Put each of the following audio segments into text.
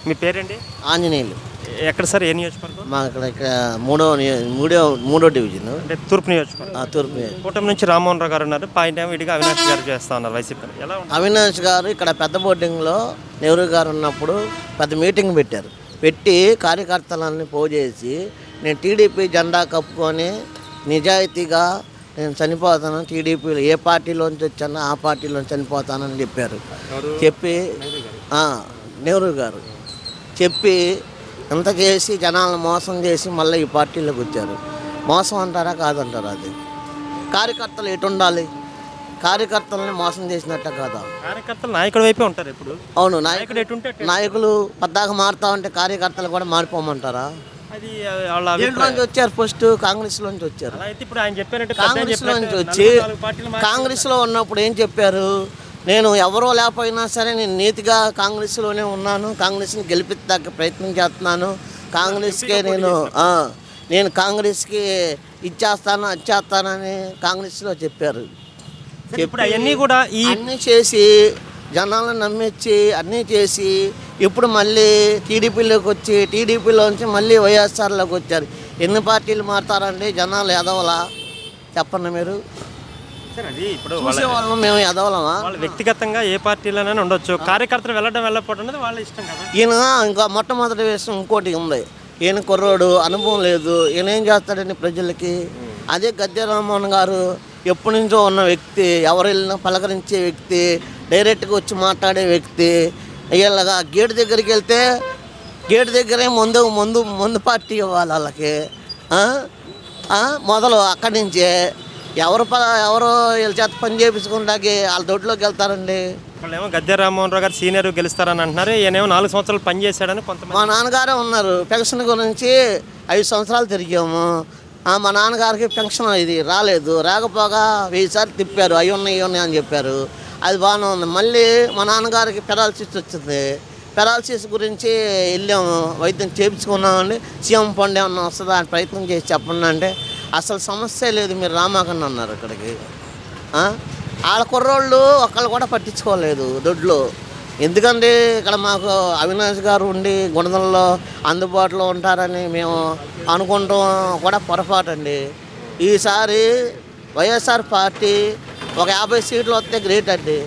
మీ పేరండి? ఆంజనేయులు. ఎక్కడ సార్, ఏ నియోజకవర్గం? మా ఇక్కడ మూడో డివిజన్. అంటే తూర్పు నియోజకవర్గం. తూర్పు. కూటమి నుంచి రామ్మోహన్ రావు గారు ఉన్నారు, పైన విడిగా అవినాష్ గారు చేస్తా ఉన్నారు వైసీపీ. ఎలా ఉంది? అవినాష్ గారు ఇక్కడ పెద్ద బోర్డింగ్లో నెహ్రూ గారు ఉన్నప్పుడు పెద్ద మీటింగ్ పెట్టారు. పెట్టి కార్యకర్తలన్నీ పోజేసి నేను టీడీపీ జెండా కప్పుకొని నిజాయితీగా నేను చనిపోతాను, టీడీపీలో ఏ పార్టీలోంచి వచ్చానో ఆ పార్టీలోంచి చనిపోతానని చెప్పారు. చెప్పి నెహ్రూ గారు చెప్పి ఇంత చేసి జనాలను మోసం చేసి మళ్ళీ ఈ పార్టీలోకి వచ్చారు. మోసం అంటారా కాదంటారా? అది కార్యకర్తలు ఎటు ఉండాలి? కార్యకర్తలని మోసం చేసినట్ట కాదా? కార్యకర్తలు నాయకుడి వైపే ఉంటారు ఇప్పుడు. అవును, నాయకులు పద్దాక మారుతా ఉంటే కార్యకర్తలు కూడా మారిపోమంటారా? అది దేంట్లోంచి వచ్చారు? ఫస్ట్ కాంగ్రెస్ లోంచి వచ్చారు. ఇప్పుడు ఆయన చెప్పారంటే కాంగ్రెస్ లోంచి వచ్చి కాంగ్రెస్లో ఉన్నప్పుడు ఏం చెప్పారు? నేను ఎవరో లేకపోయినా సరే నేను నీతిగా కాంగ్రెస్లోనే ఉన్నాను, కాంగ్రెస్ని గెలిపించడానికి ప్రయత్నం చేస్తున్నాను, కాంగ్రెస్కే నేను కాంగ్రెస్కి ఇచ్చేస్తాను వచ్చేస్తానని కాంగ్రెస్లో చెప్పారు. అన్నీ కూడా అన్నీ చేసి జనాలను నమ్మించి అన్నీ చేసి ఇప్పుడు మళ్ళీ టీడీపీలోకి వచ్చి టీడీపీలోంచి మళ్ళీ వైఎస్ఆర్లోకి వచ్చారు. ఎన్ని పార్టీలు మారుతారండి? జనాలు ఎదవలా? చెప్పండి మీరు. ఇప్పుడు చూసేవాళ్ళం మేము ఎదవలమా? వాళ్ళు వ్యక్తిగతంగా ఏ పార్టీలోనైనా ఉండొచ్చు, కార్యకర్తలు వెళ్ళకపోవడం అనేది వాళ్ళ ఇష్టం కదా. ఈయన ఇంకా మొట్టమొదటి విషయం ఇంకోటి ఉంది. ఈయన కుర్రోడు, అనుభవం లేదు. ఈయన ఏం చేస్తాడండి ప్రజలకి? అదే గద్దె రామ్మోహన్ గారు ఎప్పటి నుంచో ఉన్న వ్యక్తి, ఎవరు వెళ్ళినా పలకరించే వ్యక్తి, డైరెక్ట్గా వచ్చి మాట్లాడే వ్యక్తి. వీళ్ళగా గేటు దగ్గరికి వెళ్తే గేటు దగ్గరే ముందు పార్టీ ఇవ్వాలి వాళ్ళకి. మొదలు అక్కడి నుంచే ఎవరు వీళ్ళ చేత పని చేయించుకుంటాకి వాళ్ళ దొడ్లోకి వెళ్తారండి. వాళ్ళేమో గద్దె రామ్మోహన్ రావు గారు సీనియర్ గెలుస్తారని అంటున్నారు. ఈయనేమో 4 సంవత్సరాలు పని చేశాడని కొంతమంది. మా నాన్నగారే ఉన్నారు. పెన్షన్ గురించి 5 సంవత్సరాలు తిరిగాము. మా నాన్నగారికి పెన్షన్ ఇది రాలేదు. రాకపోగా 1000 సార్లు తిప్పారు. అవి ఉన్నాయి అని చెప్పారు. అది బాగానే ఉంది. మళ్ళీ మా నాన్నగారికి పెరాలసిస్ వచ్చింది. పెరాలసిస్ గురించి వెళ్ళాము, వైద్యం చేయించుకున్నామండి. సీఎం ఫండ్ ఏమన్నా వస్తుందా అని ప్రయత్నం చేసి చెప్పండి అంటే అసలు సమస్య లేదు, మీరు రామాకన్నా అన్నారు ఇక్కడికి. వాళ్ళ కుర్రోళ్ళు ఒక్కళ్ళు కూడా పట్టించుకోలేదు దొడ్లో. ఎందుకంటే ఇక్కడ మాకు అవినాష్ గారు ఉండి గుణదల్లో అందుబాటులో ఉంటారని మేము అనుకుంటాం కూడా పొరపాటు అండి. ఈసారి వైఎస్ఆర్ పార్టీ ఒక 50 సీట్లు వస్తే గ్రేట్ అండి.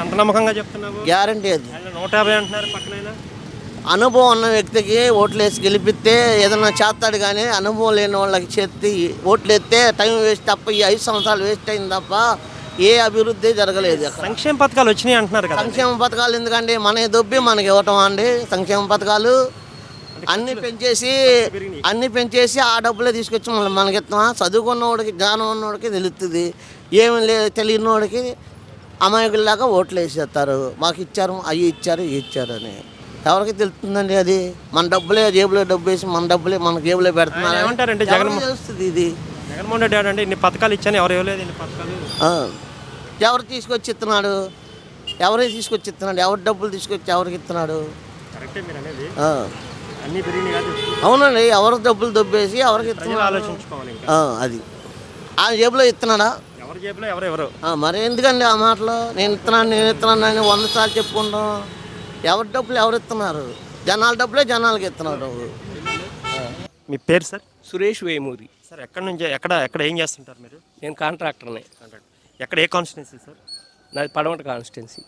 అంత నమ్మకంగా చెప్తున్నాను, గ్యారంటీ. అది 150 అంటున్నారు పక్కనైనా. అనుభవం ఉన్న వ్యక్తికి ఓట్లు వేసి గెలిపిస్తే ఏదైనా చేస్తాడు, కానీ అనుభవం లేని వాళ్ళకి చేతి ఓట్లు వేస్తే టైం వేస్ట్ తప్ప ఈ 5 సంవత్సరాలు వేస్ట్ అయింది తప్ప ఏ అభివృద్ధి జరగలేదు. సంక్షేమ పథకాలు వచ్చినాయి అంటున్నారు కదా. సంక్షేమ పథకాలు ఎందుకండి? మన దొబ్బి మనకి ఇవ్వటం అండి. సంక్షేమ పథకాలు అన్నీ పెంచేసి ఆ డబ్బులే తీసుకొచ్చి మనకి ఇస్తామా? చదువుకున్నవాడికి, జ్ఞానం ఉన్నవాడికి తెలుస్తుంది. ఏమి తెలియనివాడికి అమాయకుల్లాగా ఓట్లు వేసేస్తారు. మాకు ఇచ్చారు, అవి ఇచ్చారు, ఇవి ఇచ్చారు అని ఎవరికి తెలుస్తుందండి? అది మన డబ్బులే జేబులో డబ్బు వేసి మన డబ్బులే మన జేబులో పెడుతున్నారు. ఏమంటారంటే తెలుస్తుంది ఇది. జగన్మోహన్ రెడ్డి అంటే ఇన్ని పథకాలు ఇచ్చాను, ఎవరు ఇవ్వలేదు ఇన్ని పథకాలు. ఎవరు తీసుకొచ్చి ఇస్తున్నాడు? ఎవరే తీసుకొచ్చి ఇస్తున్నాడు? ఎవరి డబ్బులు తీసుకొచ్చి ఎవరికి ఇస్తున్నాడు? కరెక్టే మీరు అనేది. అవునండి, ఎవరి డబ్బులు దొబ్బేసి ఎవరికి ఇస్తున్నాడు ఆలోచించుకోవాలి. అది ఆ జేబులో ఇస్తున్నాడా? ఎవరి జేబులో ఎవరెవరు. మరి ఎందుకండి ఆ మాటలు? నేను ఇస్తున్నాను అని 100 సార్లు చెప్పుకుంటాం. ఎవరి డబ్బులు ఎవరు ఇస్తున్నారు? జనాల డబ్బులే జనాలకి ఇస్తున్నారు. మీ పేరు సార్? సురేష్ వేమూరి సార్. ఎక్కడ ఏం చేస్తుంటారు మీరు? నేను కాంట్రాక్టర్ని. ఎక్కడ, ఏ కాన్స్టిట్యున్సీ సార్? నాది పడమట కాన్స్టిట్యున్సీ.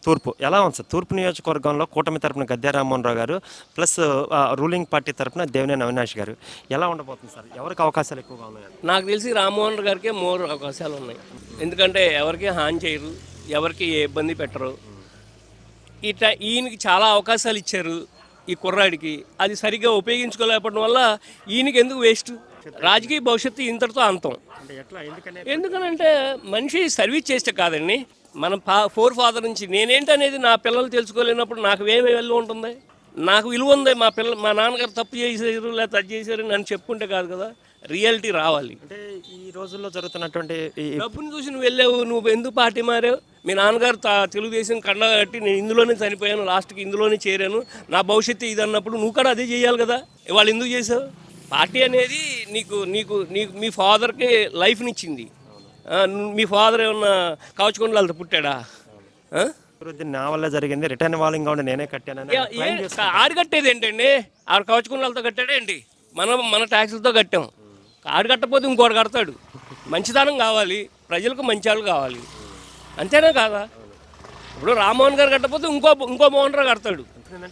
తూర్పు. ఎలా ఉంది సార్ తూర్పు నియోజకవర్గంలో? కూటమి తరపున గద్దె రామ్మోహన్ రావు గారు ప్లస్ రూలింగ్ పార్టీ తరపున దేవినేని అవినాష్ గారు. ఎలా ఉండబోతుంది సార్? ఎవరికి అవకాశాలు ఎక్కువగా ఉన్నాయి? నాకు తెలిసి రామ్మోహన్ గారికే మోర్ అవకాశాలు ఉన్నాయి. ఎందుకంటే ఎవరికి హాని చేయరు, ఎవరికి ఏ ఇబ్బంది పెట్టరు. ఈయనకి చాలా అవకాశాలు ఇచ్చారు ఈ కుర్రాడికి. అది సరిగ్గా ఉపయోగించుకోలేకపోవడం వల్ల ఈయనకి ఎందుకు వేస్ట్? రాజకీయ భవిష్యత్తు ఇంతటితో అంతం. ఎందుకనంటే మనిషి సర్వీస్ చేస్తే కాదండి. మనం ఫోర్ ఫాదర్ నుంచి నేనేంటి అనేది నా పిల్లలు తెలుసుకోలేనప్పుడు నాకు ఏమి విలువ ఉంటుంది? నాకు విలువ ఉంది. మా నాన్నగారు తప్పు చేశారు లేదా అది చేశారు నన్ను చెప్పుకుంటే కాదు కదా, రియాలిటీ రావాలి. అంటే ఈ రోజుల్లో జరుగుతున్నటువంటి డబ్బుని చూసి నువ్వు వెళ్ళావు, నువ్వు ఎందుకు పార్టీ మారావు? మీ నాన్నగారు తెలుగుదేశం కండ కట్టి నేను ఇందులోనే చనిపోయాను, లాస్ట్కి ఇందులోనే చేరాను, నా భవిష్యత్తు ఇది అన్నప్పుడు నువ్వు కూడా అదే చేయాలి కదా. వాళ్ళు ఎందుకు చేసావు? పార్టీ అనేది నీకు నీకు నీకు మీ ఫాదర్కి లైఫ్నిచ్చింది. మీ ఫాదర్ ఏమన్నా కాచుకొండలతో పుట్టాడా? అభివృద్ధి నా వల్ల జరిగింది, రిటర్న్ వాలింగ్ కూడా నేనే కట్టానని claim చేస్తున్నారు. ఆడు కట్టేది ఏంటండి? ఆడు కవచుకున్నలతో కట్టాడేంటి? మన ట్యాక్సులతో కట్టాం. ఆడు కట్టకపోతే ఇంకోటి కడతాడు. మంచితనం కావాలి, ప్రజలకు మంచి వాళ్ళు కావాలి, అంతేనా కాదా? ఇప్పుడు రామ్మోహన్ గారు కట్టకపోతే ఇంకో మోహన్ రావు కడతాడు.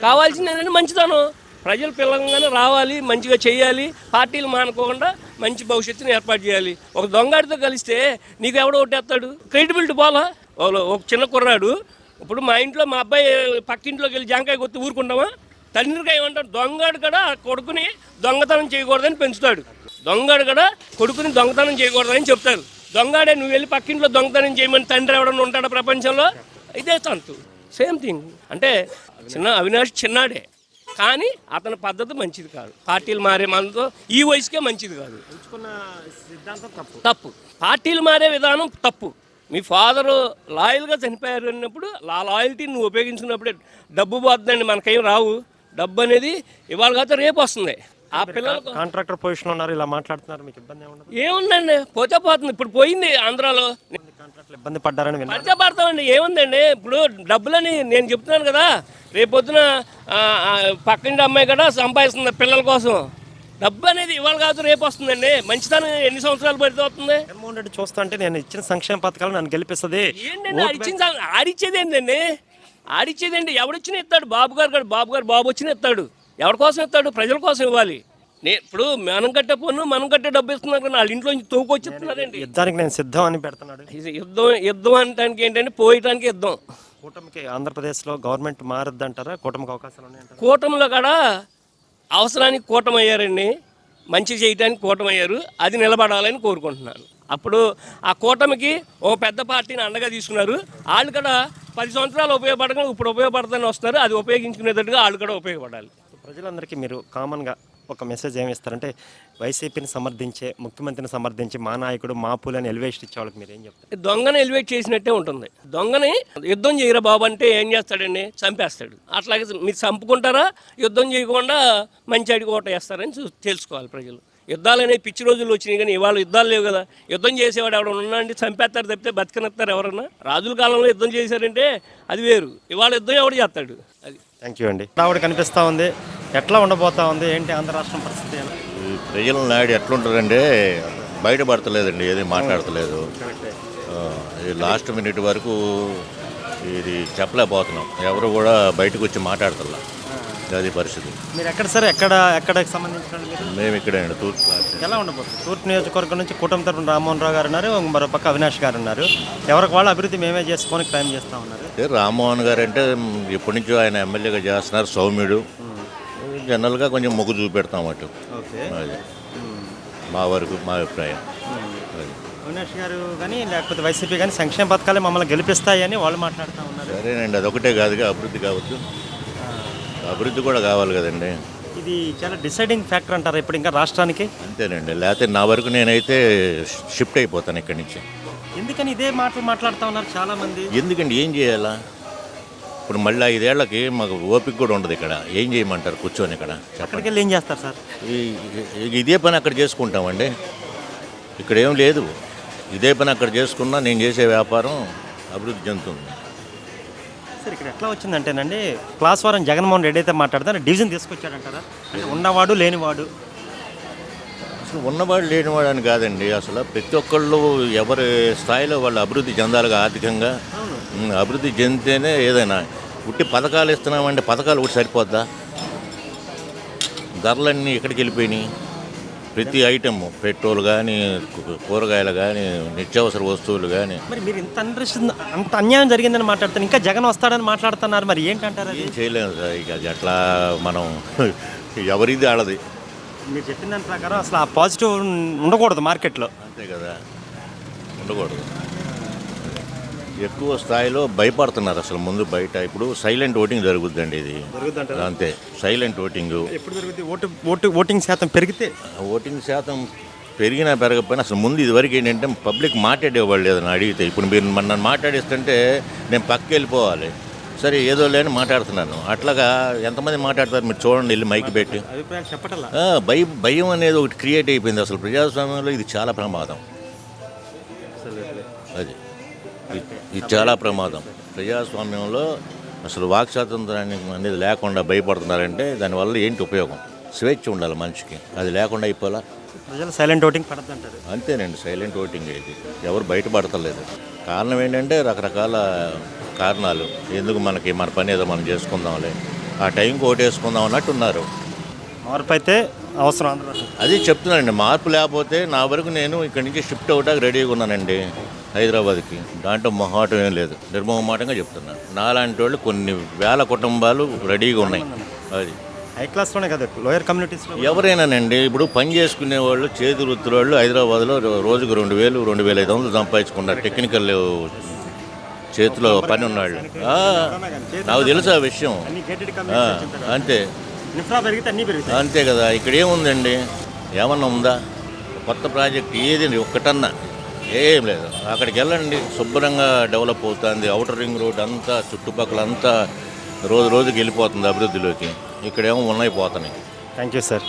కావాల్సింది ఏంటంటే మంచితనం. ప్రజలు పిల్లలంగానే రావాలి, మంచిగా చేయాలి, పార్టీలు మానుకోకుండా మంచి భవిష్యత్తుని ఏర్పాటు చేయాలి. ఒక దొంగాడితో కలిస్తే నీకు ఎవడో ఓటేస్తాడు? క్రెడిబిలిటీ పోలా? ఒక చిన్న కుర్రాడు, ఇప్పుడు మా ఇంట్లో మా అబ్బాయి పక్కింట్లోకి వెళ్ళి జాంకాయ కొత్తి ఊరుకుంటామా? తండ్రికి ఏమంటాడు? దొంగాడు కూడా కొడుకుని దొంగతనం చేయకూడదని పెంచుతాడు. దొంగాడు కూడా కొడుకుని దొంగతనం చేయకూడదని చెప్తారు. దొంగాడే నువ్వు వెళ్ళి పక్కింట్లో దొంగతనం చేయమని తండ్రి ఎవడన్నా ఉంటాడా ప్రపంచంలో? ఇదే తంతు. Same thing. అంటే అవినాష్ చిన్నాడే, కానీ అతని పద్ధతి మంచిది కాదు. పార్టీలు మారే మనతో ఈ వయసుకే మంచిది కాదు. ఎంచుకున్న సిద్ధాంతం తప్పు. పార్టీలు మారే విధానం తప్పు. మీ ఫాదరు లాయల్గా చనిపోయారు అన్నప్పుడు ఆ లాయల్టీని నువ్వు ఉపయోగించుకున్నప్పుడే డబ్బు పోతుందండి. మనకేం రావు. డబ్బు అనేది ఇవాళ కాదు రేపు వస్తుంది. ఆ పిల్లలకు కాంట్రాక్టర్ పొజిషన్ ఉన్నారు, ఇలా మాట్లాడుతున్నారు, మీకు ఇబ్బంది ఏముండదు? ఏముందండి, పోతే పోతుంది. ఇప్పుడు పోయింది ఆంధ్రాలో. కాంట్రాక్ట్లు ఇబ్బంది పడ్డారని విన్నాను. పడతామండి. ఏముందండి, ఇప్పుడు డబ్బులని నేను చెప్తున్నాను కదా, రేపొద్దున పక్కింటి అమ్మాయి కూడా సంపాదిస్తుంది పిల్లల కోసం. డబ్బు అనేది ఇవాళ కాదు రేపు వస్తుందండి. మంచితనం ఎన్ని సంవత్సరాలు పడితే వస్తుంది? జగన్మోహన్ రెడ్డి చూస్తా అంటే నేను ఇచ్చిన సంక్షేమ పథకాలు నన్ను గెలిపిస్తుంది. ఏంటండి ఆడిచ్చేది ఏంటండి? ఆడిచ్చేదేంటి? ఎవడిచ్చినా ఇస్తాడు. బాబు వచ్చినా ఇస్తాడు. ఎవరి కోసం ఇస్తాడు? ప్రజల కోసం ఇవ్వాలి. ఇప్పుడు మనం కట్టే పన్ను మనం కట్టే డబ్బు ఇస్తున్నారు కానీ వాళ్ళ ఇంట్లో నుంచి తోకొచ్చిస్తున్నారండి. యుద్ధానికి నేను సిద్ధం అని పెడుతున్నాడు. యుద్ధం అనడానికి ఏంటంటే పోయటానికి యుద్ధం. కూటమికి ఆంధ్రప్రదేశ్లో గవర్నమెంట్ మారద్దు అంటారా? కూటమికి అవకాశాలు ఉన్నాయంటారా? కూటమిలో కూడా అవసరానికి కూటమి అయ్యారండి, మంచి చేయటానికి కూటమి అయ్యారు. అది నిలబడాలని కోరుకుంటున్నాను. అప్పుడు ఆ కూటమికి ఓ పెద్ద పార్టీని అండగా తీసుకున్నారు. వాళ్ళు కూడా 10 సంవత్సరాలు ఉపయోగపడకుండా ఇప్పుడు ఉపయోగపడతానే వస్తున్నారు. అది ఉపయోగించుకునేటట్టుగా వాళ్ళు కూడా ఉపయోగపడాలి. ప్రజలందరికీ మీరు కామన్గా ఒక మెసేజ్ ఏమి ఇస్తారంటే, వైసీపీని సమర్థించే, ముఖ్యమంత్రిని సమర్థించి మా నాయకుడు మా పూలని ఎలివేషన్ ఇచ్చే వాళ్ళకి మీరు ఏం చెప్తారు? దొంగని ఎలివేట్ చేసినట్టే ఉంటుంది. దొంగని యుద్ధం చేయరా బాబు అంటే ఏం చేస్తాడండి? చంపేస్తాడు. అట్లాగే మీరు చంపుకుంటారా? యుద్ధం చేయకుండా మంచి అడిగి ఓట వేస్తారని తెలుసుకోవాలి ప్రజలు. యుద్ధాలు అనేవి పిచ్చి రోజులు వచ్చినాయి కానీ ఇవాళ యుద్ధాలు లేవు కదా. యుద్ధం చేసేవాడు ఎవడన్నా ఉన్నాండి? చంపేస్తారు తప్పితే బతికనిస్తారు ఎవరన్నా? రాజుల కాలంలో యుద్ధం చేశారంటే అది వేరు. ఇవాళ యుద్ధం ఎవడు చేస్తాడు? అది. థ్యాంక్ యూ అండి. ఆవిడ కనిపిస్తూ ఉంది, ఎట్లా ఉండబోతా ఉంది, ఏంటి ఆంధ్ర రాష్ట్రం పరిస్థితి? ఈ ప్రజల నాయుడు ఎట్లుంటారంటే బయటపడతలేదండి, ఏది మాట్లాడతలేదు. ఈ లాస్ట్ మినిట్ వరకు ఇది చెప్పలేకపోతున్నాం. ఎవరు కూడా బయటకు వచ్చి మాట్లాడతల్లా. అది పరిస్థితి. మీరు ఎక్కడ సార్, ఎక్కడికి సంబంధించిన మీరు? మేము ఇక్కడే అండి, తూర్పు. ఎలా ఉండబోతుంది? తూర్పు నియోజకవర్గం నుంచి కూటమి తరపున రామ్మోహన్ రావు గారు ఉన్నారు, మరో పక్క అవినాష్ గారు ఉన్నారు. ఎవరికి వాళ్ళ అభివృద్ధి మేమే చేసుకొని క్లైమ్ చేస్తూ ఉన్నారు. రామ్మోహన్ గారు అంటే ఎప్పటి నుంచో ఆయన ఎమ్మెల్యేగా చేస్తున్నారు, సౌమ్యుడు. జనరల్గా కొంచెం మొగ్గు చూపెడతాం అటు. అది మా వరకు మా అభిప్రాయం. అవినాష్ గారు కానీ లేకపోతే వైసీపీ కానీ సంక్షేమ పథకాలే మమ్మల్ని గెలిపిస్తాయని వాళ్ళు మాట్లాడుతూ ఉన్నారు. సరేనండి, అదొకటే కాదుగా, అభివృద్ధి కావచ్చు, అభివృద్ధి కూడా కావాలి కదండి. ఇది చాలా డిసైడింగ్ ఫ్యాక్టర్ అంటారా ఇప్పుడు ఇంకా రాష్ట్రానికి? అంతేనండి, లేకపోతే నా వరకు నేనైతే షిఫ్ట్ అయిపోతాను ఇక్కడి నుంచి. ఎందుకని ఇదే మాటలు మాట్లాడుతూ ఉన్నారు చాలామంది? ఎందుకండి, ఏం చేయాలా? ఇప్పుడు మళ్ళీ 5 ఏళ్లకి మాకు ఓపిక కూడా ఉండదు. ఇక్కడ ఏం చేయమంటారు కూర్చొని? ఇక్కడ ఎక్కడికి వెళ్ళి ఏం చేస్తారు సార్? ఇదే పని అక్కడ చేసుకుంటామండి. ఇక్కడ ఏం లేదు, ఇదే పని అక్కడ చేసుకున్నా నేను చేసే వ్యాపారం అభివృద్ధి చెందుతుంది. సార్ ఇక్కడ ఎట్లా వచ్చిందంటేనండి, క్లాస్ వారం జగన్మోహన్ రెడ్డి అయితే మాట్లాడతారు, డివిజన్ తీసుకొచ్చాడంటారా? అంటే ఉన్నవాడు లేనివాడు. అసలు ఉన్నవాడు లేనివాడు అని కాదండి, అసలు ప్రతి ఒక్కళ్ళు ఎవరి స్థాయిలో వాళ్ళు అభివృద్ధి చెందాలిగా. ఆర్థికంగా అభివృద్ధి చెందితేనే ఏదైనా. ఉట్టి పథకాలు ఇస్తున్నామంటే పథకాలు ఒకటి సరిపోద్దా? ధరలన్నీ ఎక్కడికి వెళ్ళిపోయినాయి? ప్రతి ఐటమ్, పెట్రోల్ కానీ, కూరగాయలు కానీ, నిత్యావసర వస్తువులు కానీ. మరి మీరు అంత అన్యాయం జరిగిందని మాట్లాడుతాను, ఇంకా జగన్ వస్తాడని మాట్లాడుతున్నారు, మరి ఏంటంటారు? ఏం చేయలేము సార్, ఇక అది అట్లా మనం ఎవరిది ఆడది. మీరు చెప్పిన దాని ప్రకారం అసలు ఆ పాజిటివ్ ఉండకూడదు మార్కెట్లో. అంతే కదా, ఉండకూడదు. ఎక్కువ స్థాయిలో భయపడుతున్నారు అసలు ముందు బయట. ఇప్పుడు సైలెంట్ ఓటింగ్ జరుగుద్దండి, ఇది అంతే. సైలెంట్ ఓటింగ్ ఎప్పుడు జరుగుతుంది? ఓటింగ్ శాతం పెరిగితే, ఓటింగ్ శాతం పెరిగినా పెరగకపోయినా అసలు ముందు ఇదివరకు ఏంటంటే పబ్లిక్ మాట్లాడేవాళ్ళు లేదని అడిగితే. ఇప్పుడు మీరు నన్ను మాట్లాడిస్తుంటే నేను పక్కకి వెళ్ళిపోవాలి, సరే ఏదో లేని మాట్లాడుతున్నాను. అట్లాగా ఎంతమంది మాట్లాడతారు మీరు చూడండి, వెళ్ళి మైక్ పెట్టి. అభిప్రాయం చెప్పటల్లా. భయం అనేది ఒకటి క్రియేట్ అయిపోయింది అసలు ప్రజాస్వామ్యంలో. ఇది చాలా ప్రమాదం. అది ఇది చాలా ప్రమాదం. ప్రజాస్వామ్యంలో అసలు వాక్ స్వాతంత్రాన్ని అనేది లేకుండా భయపడుతున్నారంటే దానివల్ల ఏంటి ఉపయోగం? స్వేచ్ఛ ఉండాలి మనిషికి, అది లేకుండా అయిపోలా. ప్రజలు సైలెంట్ ఓటింగ్ పడద్దంటారు. అంతేనండి, సైలెంట్ ఓటింగ్ ఇది. ఎవరు బయటపడతలేదు. కారణం ఏంటంటే రకరకాల కారణాలు. ఎందుకు మనకి మన పని ఏదో మనం చేసుకుందాంలే, ఆ టైంకి ఓటేసుకుందాం అన్నట్టు ఉన్నారు. మార్పు అయితే అవసరం ఆంధ్రప్రదేశ్. అది చెప్తున్నానండి, మార్పు లేకపోతే నా వరకు నేను ఇక్కడి నుంచి షిఫ్ట్ అవడానికి రెడీగా ఉన్నానండి హైదరాబాద్కి. దాంట్లో మొహమాటం ఏం లేదు, నిర్మోహమాటంగా చెప్తున్నాను. నాలాంటి వాళ్ళు కొన్ని వేల కుటుంబాలు రెడీగా ఉన్నాయి. అది హై క్లాస్లోనే కదా, లోయర్ కమ్యూనిటీస్లో ఎవరైనానండి. ఇప్పుడు పని చేసుకునే వాళ్ళు, చేతి వృత్తుల వాళ్ళు హైదరాబాద్లో రోజుకు 2,000, 2,500 సంపాదించుకున్నారు. టెక్నికల్ చేతిలో పని ఉన్నాళ్ళు. నాకు తెలుసు ఆ విషయం. అన్ని గేటెడ్ ఆ, కమ్యూనిటీస్ అంతే ఇన్ఫ్రా పెరిగితే అన్నీ పెరుగుతాయి. అంతే కదా. ఇక్కడ ఏముందండి, ఏమన్నా ఉందా కొత్త ప్రాజెక్ట్? ఏది ఒక్కటన్నా ఏం లేదు. అక్కడికి వెళ్ళండి, శుభ్రంగా డెవలప్ అవుతుంది. అవుటర్ రింగ్ రోడ్ అంతా చుట్టుపక్కల అంతా రోజు రోజుకి వెళ్ళిపోతుంది అభివృద్ధిలోకి. ఇక్కడేమో ఉన్నాయి పోతున్నాయి. Thank you sir.